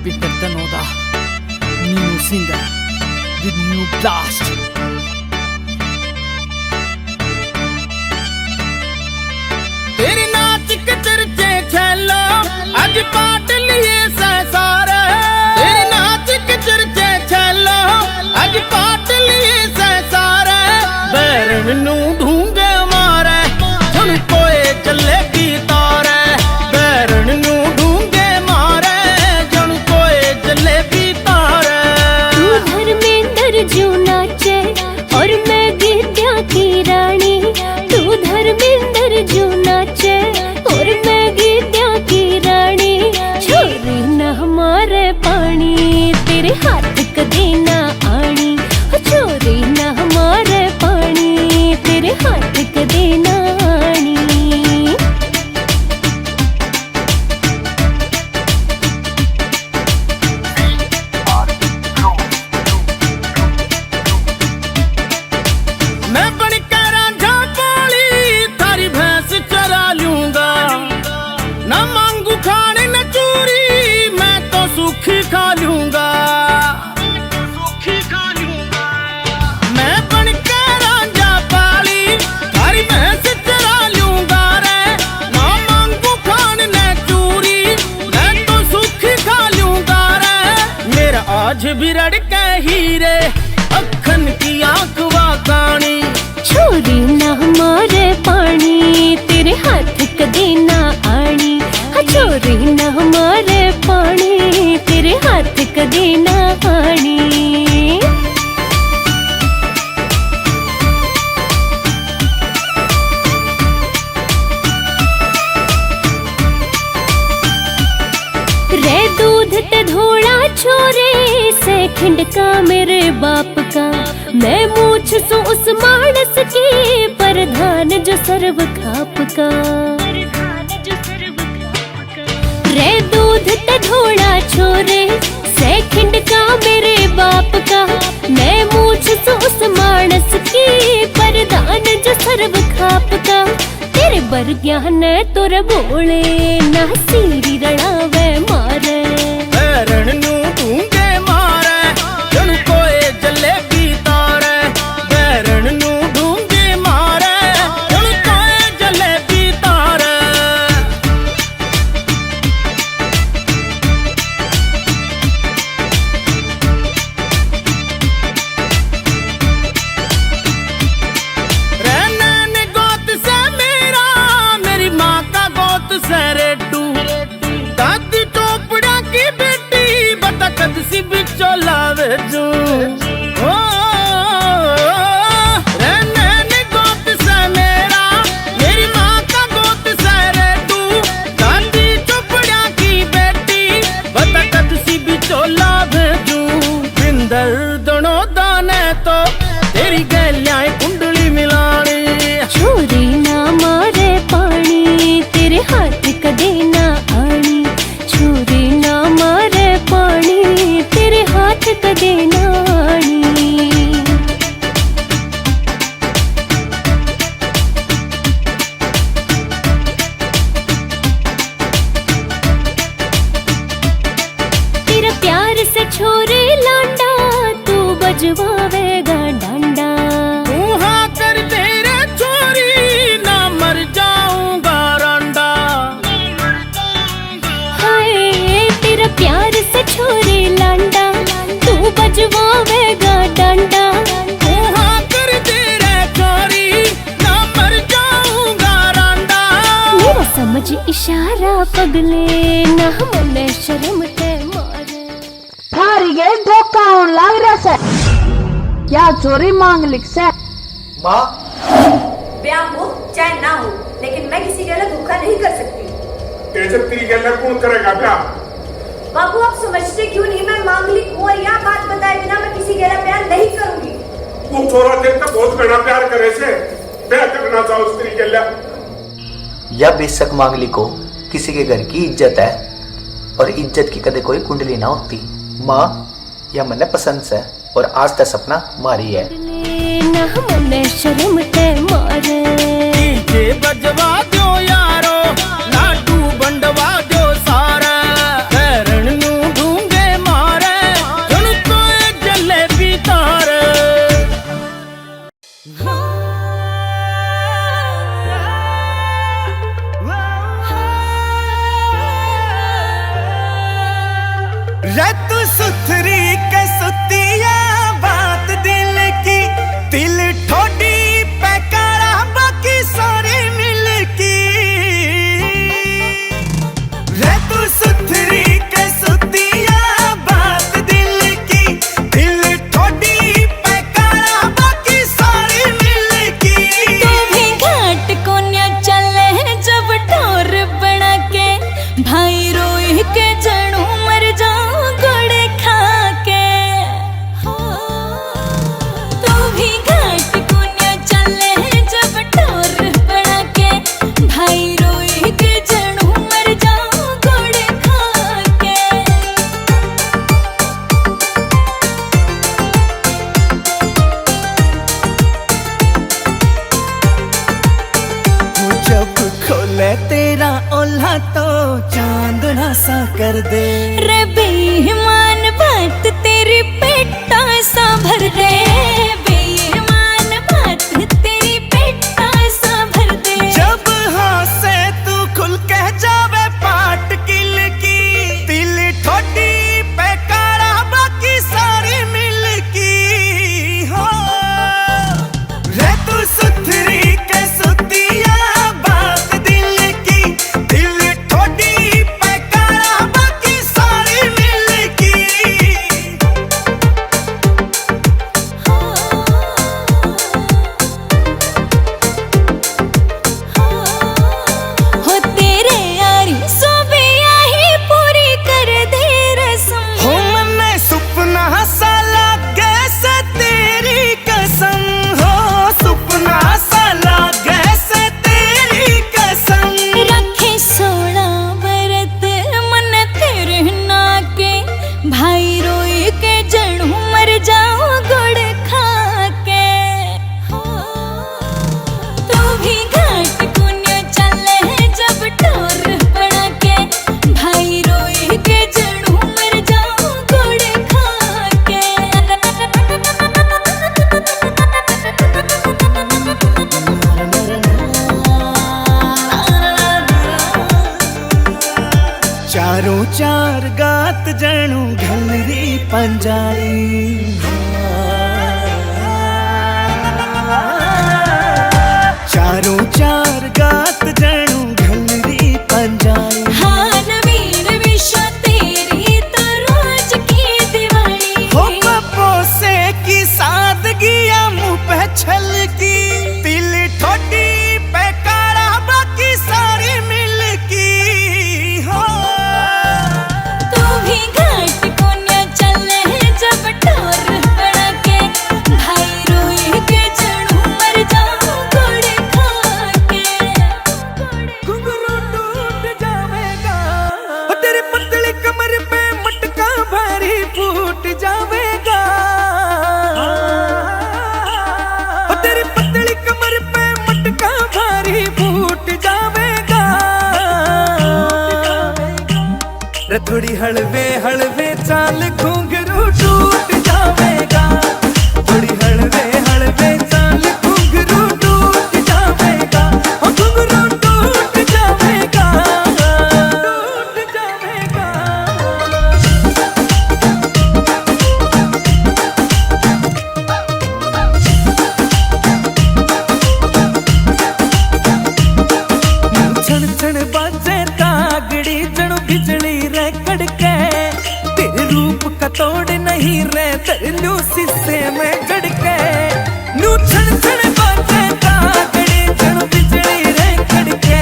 Peter Tanoda, Nino Sinda, with New Blast. तेरे नाच के चर्चे छेलो आज पाट लिए सारे, तेरे नाच के चर्चे छेलो आज पाट लिए सारे, बैरन नू ढूंढे मारे जन कोए चले की तारे, बैरन नू ढूंढे मारे जन कोए चले की तारे। तू धर्मेंद्र जो नाचे और मैं गिद्या की रानी, तू धर्मेंद्र जो नाचे और मैं गिद्या की रानी, छोरी न हमारे पानी तेरे हाथ कदे ना आनी, छोरी न हमारे पानी तेरे हाथ कदे ना आनी। मैं बनकर रांझा पाली थारी भैंस चरा लूंगा, न मांगू खाने न चूरी मैं तो सूखी खा लूंगा, मैं बनकर रांझा पाली थारी भैंस चरा लूंगा रे, न मांगू खाने न चूरी मैं तो सूखी खा लूंगा रे। मेरा आज भी रड़के हीरे अखन की आंख वाकानी, छोरी न हमारे पानी तेरे हाथ कदे ना आनी, छोरी न हमारे पानी तेरे हाथ कदे ना आनी। रे दूध ते धोड़ा छोरे से खिंडका मेरे बाप का, मैं मूछ सो उस मानस के प्रधान जो सर्व खाप का, रे दूध ते धोड़ा छोरे से खिंडका मेरे बाप का, मैं मूछ सो उस मानस के प्रधान जो सर्व खाप का, तेरे बर ज्ञान तोरे बोले ना सीरी रड़ावे मारे, बैरन नू ढूंढे मारे जन कोए जलेबी तारे, बैरन नू ढूंढे मारे जन कोए जलेबी तारे। रहने ने गोत से मेरा मेरी माँ का गोत से रेडू, दादी चोपड़ा की बेटी बता कद सी बिचौला भेजू, रहने ने गोत से मेरा मेरी माँ का गोत से रेडू, दादी चोपड़ा की बेटी बता कद सी बिचौला भेजू। बिंदर दोनों दाने तो तेरी गलियां कुंडली मिलानी, छोरी ना मारे पानी तेरे हाथ कदे ना आनी, छोरी ना मारे पानी तेरे हाथ कदे ना आनी। तेरा प्यार से छोरे लांडा तू बजवावेगा डांडा, तू हाँ कर तेरे छोरी ना मर जाऊंगा रंडा, हाय तेरा प्यार से छोरे लांडा तू बजवावेगा डांडा, तू हाँ कर तेरे छोरी ना मर जाऊंगा रंडा। मेरा समझ इशारा पगले ना मने शर्म ते मारे, थारी गए धोखा होने लग रहा से, क्या चोरी मांग लिख से? माँ ब्याह हो चाहे ना हो, लेकिन मैं किसी के लिए धोखा नहीं कर सकती। तेरी गलत कौन करेगा ब्याह? बाबू आप समझते क्यों नहीं, मैं मांगलिक हूँ और यह बात बताए बिना मैं किसी के लिए प्यार नहीं करूंगी। तू छोरा देख तो बहुत बड़ा प्यार करे से ब्याह करना चाहो स्त्री के लिए। या बेशक मांगली को किसी के घर की इज्जत है और इज्जत की कदे कोई कुंडली ना होती। माँ यह मने पसंद से और आज तक सपना मारी है। ना मने शर्म ते मारे, डीजे बजवा दो यारो, लाडू बंडवा दो सारा, बैरन नू ढूंढे ओल्हा तो चांदना सा कर दे। रे बेईमान बात तेरी पेटा सा भर दे, बेईमान बात तेरी पेटा सा भर दे। जब हंसे तू खुल के जावे पाट किल की, दिल ठोडी पे काड़ा बाकी सारी मिल की हो। रे तू सुथरी के सुतिया बात दिल की, दिल ठोडी पे काड़ा बाकी सारी मिल की। हो तेरे यारी सोबिया ही पूरी कर दे रस्म। हो मन्ने सुपना सा लागे से तेरी कसम, हो सुपना सा लागे से तेरी कसम। रखे 16 बरत मन तेरे ना के, भाई रोई के जड़ू मर जाओ गुड़ खा के। तू भी घाट कुन्या चले जब टोर पड़ा के, भाई रोई के जड़ू मर जाओ गुड़ खा के। चारों चार गात जणू घलरी पंजाई। चारों चार गात जणू घलरी पंजाई। हाँ नवीन विश्व तेरी तो रोज की दिवाली। हो पपोसे की सादगिया मुंह पे छलकी, दिल ठोडी पे काड़ा बाकी सारी मिल की हो। तू भी घाट कोन्या चले जब टोर पड़ा के, भाई रोई के जड़ू मर जाओ गुड़ खा के। घुंघरू टूट जावेगा, हो तेरी पतली कमर पे मटका भारी फूट जावेगा। हो तेरी पतली कमर पे मटका भारी फूट जावेगा। रे थोड़ी हलवे हलवे चाल घुंघरू टूट जावेगा, थोड़ी हलवे हलवे चाल घुंघरू टूट जावेगा। ओ घुंघरू टूट जावेगा, टूट जावेगा। छण छण बाजे कागड़ी जणू बिजली रे कड़के, तेरे रूप का तोड़ नहीं रे तरलू शीशे में जड़के। नू छण छण बाजे कागड़ी जणू बिजली रे कड़के,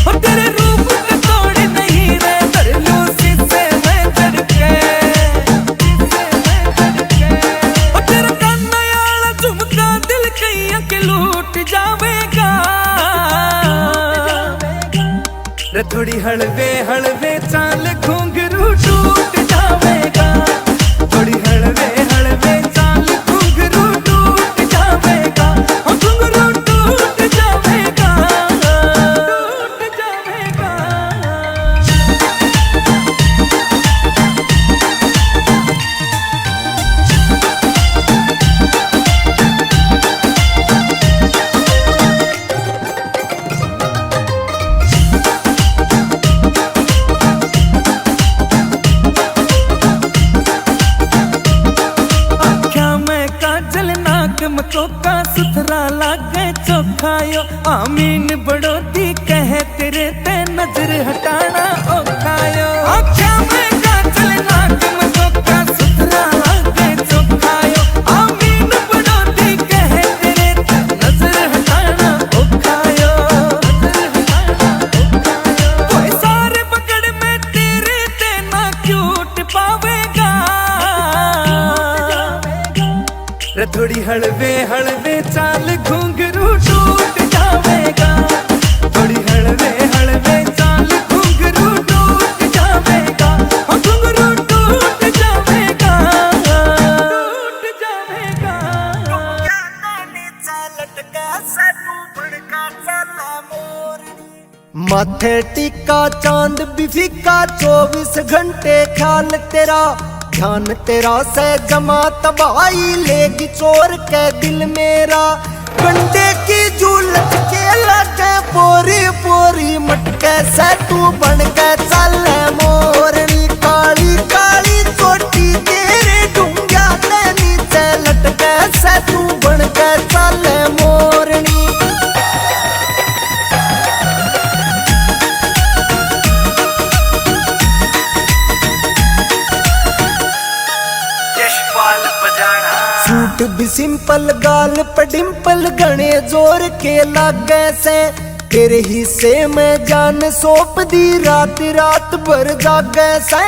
और तेरे रूप का तोड़ नहीं रे तरलू शीशे में जड़के। और तेरा काना याला झुमका दिल कैया के लूट जावेगा। रे थोड़ी हलवे हलवे चाल घुंघरू टूट जावेगा, थोड़ी हलवे हलवे चाल घुंघरू टूट जावेगा। ओ घुंघरू टूट जावेगा, टूट जावेगा। आँख्या में काजल नाक में कोका सुथरा लागे चोखायो। आमीन बड़ोती कहे तेरे ते नजर हटाना ओखायो। आँख्या में काजल नाक में कोका सुथरा लागे चोखायो। आमीन बड़ोती कहे तेरे ते नजर हटाना ओखायो। कोई सारे पकड़ में तेरे ते ना क्यूट पावेगा। रे थोड़ी हलवे हलवे चाल घुंघरू टूट जावेगा, थोड़ी हलवे हलवे चाल घुंघरू टूट जावेगा। ओ घुंघरू टूट जावेगा, टूट जावेगा। लटका सा तू भड़का चला मोर। मत माथे टिका चांद भी फीका 24 घंटे ख्याल तेरा ध्यान तेरा से जमा तबाही लेगी चोर के दिल मेरा कंडे की झूलत के लगे पोरी पोरी मटके से तू बन के चल मोरनी काली काली चोटी तेरे डूंगा ले नीचे लटके से तू बन के चल मोरनी। सूट भी सिंपल गाल पर डिंपल गणे जोर के लागे से तेरे हिस्से में जान सौंप दी रात रात भर जागे से।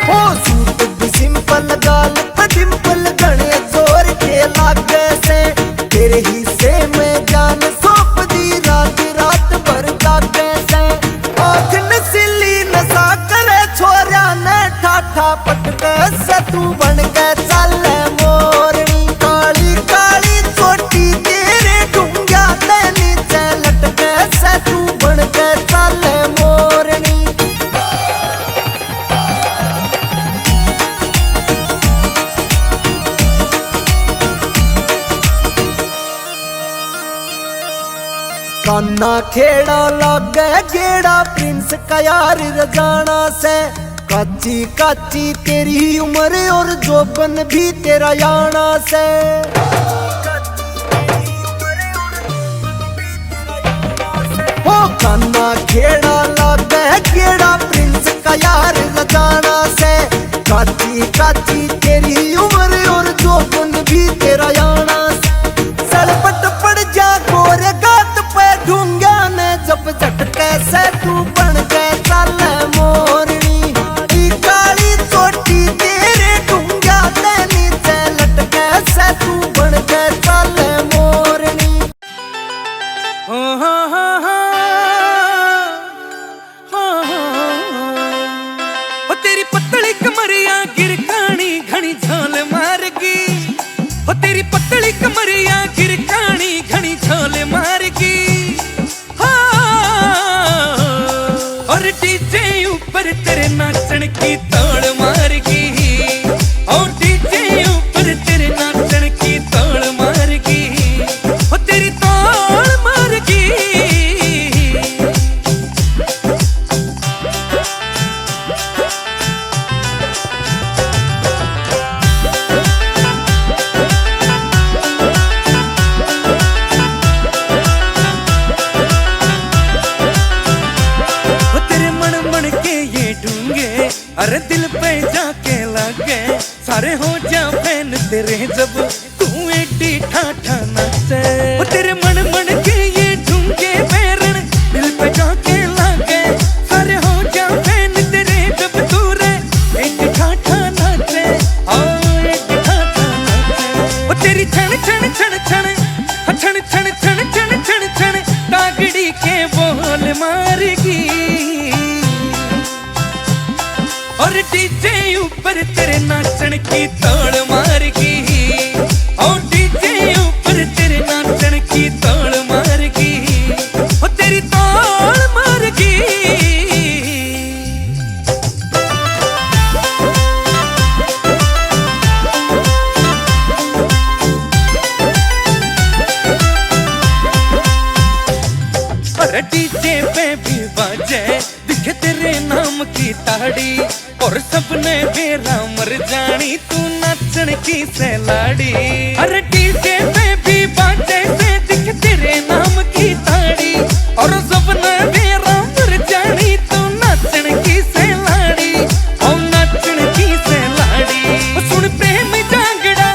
हो सूट भी सिंपल गाल पर डिंपल गणे जोर के लागे से तेरे हिस्से में जान सौंप दी रात रात भर जागे से। आँख नसीली नशा करे छोरा ने ठाठा पटके से तू बन के चल मोरनी काली काली चोटी तेरे डूंगा ले नीचे लटके से तू बन के चल मोरनी। कान्ना खेड़ा लागे गेड़ा प्रिंस का यार रजाना से काची काची तेरी उम्र और जोबन भी तेरा याना से। हो कान्ना खेड़ा लागे गेड़ा प्रिंस का यार रजाना से काची काची तेरी उम्र और जोबन भी तेरा याना से। सड़पट पड़ जा गोरे गात पे ढूंगा ने जब झटके से तू बन के चल मोरनी काली चोटी तेरे ढूंगा ले नीचे लटके से तू बन के चल मोरनी। हो हो हो हो हो हो तेरी पतली कमरिया गिरकानी घनी झोल मारगी। हो तेरी पतली कमरिया गिरकानी घनी झोल मारगी। और डीजे ऊपर तेरे नाचन की तोड़ मारगी। और डीजे ऊपर तेरे नाचन की तोड़ मारगी। ओ तेरी तोड़ मारगी। अरे दिल पे जाके लगे सारे हो जा फैन तेरे जब तू एडी ठाठा नाचे। वो तेरे मन मन के ये ढूंगे पैरण दिल पे जाके लगे सारे हो जा फैन तेरे जब तू रे एडी ठाठा नाचे। ओ एडी ठाठा नाचे। वो तेरी छन छन छन छन छन छन छन छन छन छन तागड़ी के बोल मारगी। और डीजे ऊपर तेरे नाचन की तोड़ मारगी। और डीजे ऊपर तेरे नाचन की तोड़ मारगी। और तेरी तोड़ मारगी। अरे डीजे पे भी बाजे दिखे तेरे नाम की ताड़ी। और सबने मेरा मर जानी तू नाचन की सैलाड़ी। अरे डीजे पे भी बाजे से दिख तेरे नाम की ताड़ी। और सबने मेरा मर जानी तू नाचन की सैलाड़ी। और नाचन की सैलाड़ी। सुन प्रेम जांगड़ा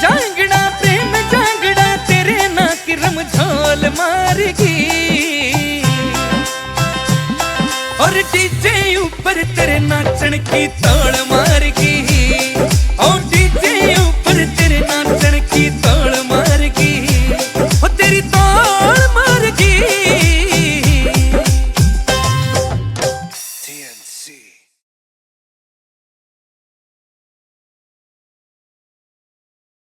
जांगड़ा प्रेम जांगड़ा तेरे ना की रमझोल मारगी। और डीजे ऊपर तेरे नाचन की तोड़ मारगी। और डीजे ऊपर तेरे नाचन की तोड़ मारगी। और तेरी तोड़ मारगी। TNC